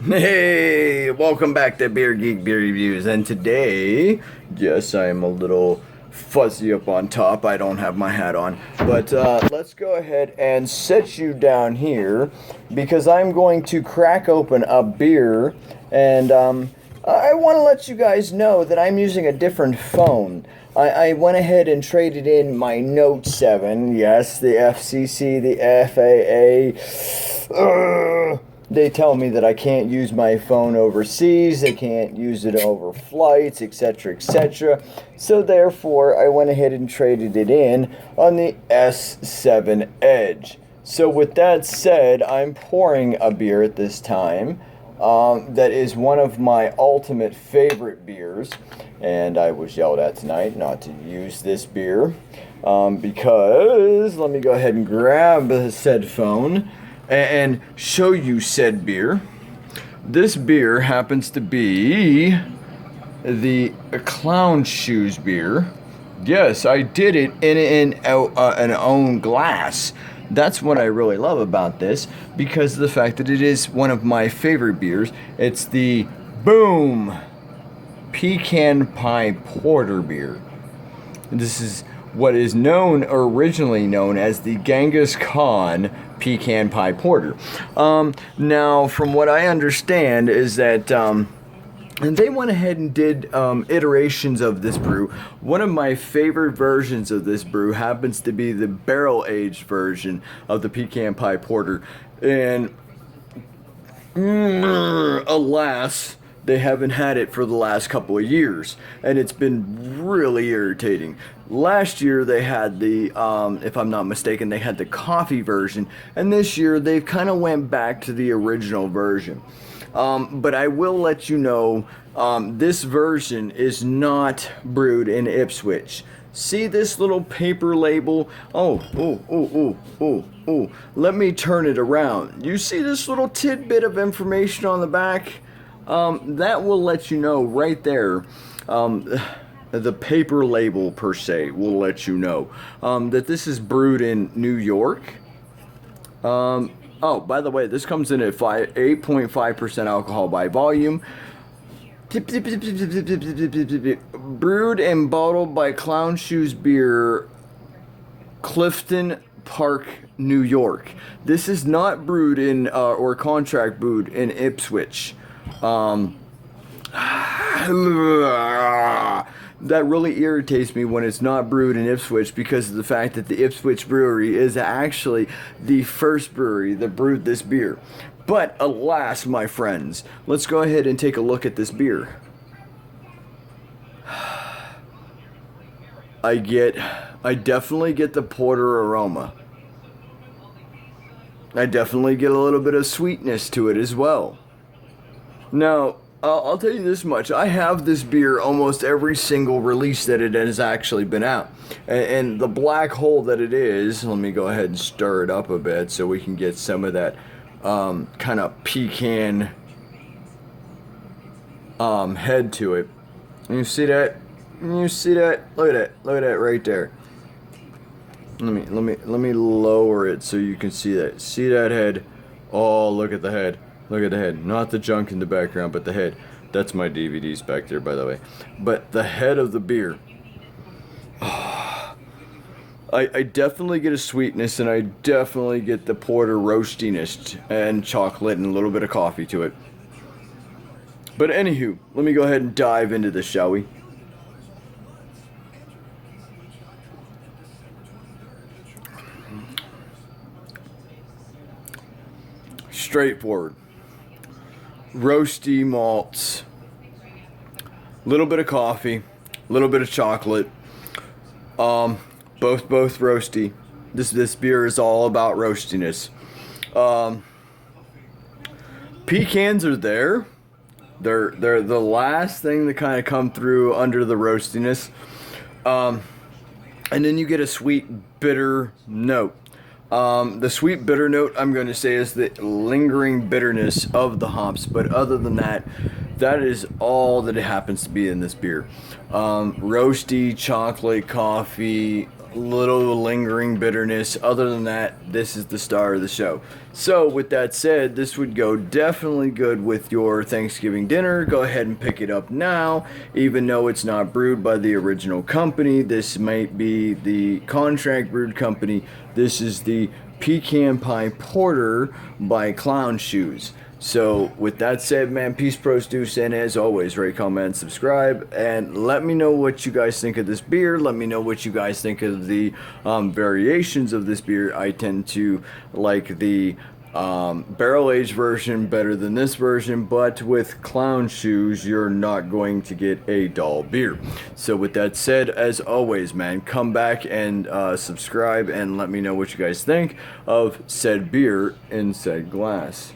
Hey, welcome back to Beer Geek Beer Reviews. And today, yes, I am a little fuzzy up on top. I don't have my hat on. But let's go ahead and set you down here because I'm going to crack open a beer. And I want to let you guys know that I'm using a different phone. I went ahead and traded in my Note 7. Yes, the FCC, the FAA. They tell me that I can't use my phone overseas, they can't use it over flights, etc., etc. So therefore, I went ahead and traded it in on the S7 Edge. So with that said, I'm pouring a beer at this time that is one of my ultimate favorite beers. And I was yelled at tonight not to use this beer because, let me go ahead and grab the said phone and show you said beer. This beer happens to be the Clown Shoes beer. Yes, I did it in an own glass. That's what I really love about this, because of the fact that it is one of my favorite beers. It's the Boom Pecan Pie Porter beer. This is what is originally known as the Genghis Khan Pecan Pie Porter. Now, from what I understand is that and they went ahead and did iterations of this brew. One of my favorite versions of this brew happens to be the barrel-aged version of the Pecan Pie Porter. And alas, they haven't had it for the last couple of years, and it's been really irritating. Last year they had the, if I'm not mistaken, they had the coffee version, and this year they've kind of went back to the original version. But I will let you know, this version is not brewed in Ipswich. See this little paper label? Oh. Let me turn it around. You see this little tidbit of information on the back? That will let you know right there. The paper label per se will let you know that this is brewed in New York. Oh, by the way, this comes in at 8.5% alcohol by volume. Brewed and bottled by Clown Shoes Beer, Clifton Park, New York. This is not brewed in or contract brewed in Ipswich. That really irritates me when it's not brewed in Ipswich, because of the fact that the Ipswich brewery is actually the first brewery that brewed this beer. But alas, my friends, let's go ahead and take a look at this beer. I definitely get the porter aroma. I definitely get a little bit of sweetness to it as well. Now, I'll tell you this much. I have this beer almost every single release that it has actually been out. And the black hole that it is, let me go ahead and stir it up a bit so we can get some of that kind of pecan head to it. You see that? You see that? Look at that. Look at that right there. Let me lower it so you can see that. See that head? Oh, look at the head. Look at the head. Not the junk in the background, but the head. That's my DVDs back there, by the way. But the head of the beer. I definitely get a sweetness, and I definitely get the porter roastiness and chocolate and a little bit of coffee to it. But anywho, let me go ahead and dive into this, shall we? Straightforward. Roasty malts, little bit of coffee, little bit of chocolate, both roasty. This beer is all about roastiness. Pecans are there. They're the last thing to kind of come through under the roastiness, and then you get a sweet bitter note. The sweet bitter note, I'm going to say, is the lingering bitterness of the hops, but other than that, that is all that it happens to be in this beer. Roasty, chocolate, coffee, little lingering bitterness. Other than that, this is the star of the show. So with that said, this would go definitely good with your Thanksgiving dinner. Go ahead and pick it up now. Even though it's not brewed by the original company, this might be the contract brewed company. This is the Pecan Pie Porter by Clown Shoes. So with that said, man, peace, pros, deuce, and as always, rate, comment, subscribe, and let me know what you guys think of this beer. Let me know what you guys think of the variations of this beer. I tend to like the barrel-aged version better than this version, but with Clown Shoes, you're not going to get a dull beer. So with that said, as always, man, come back and subscribe and let me know what you guys think of said beer in said glass.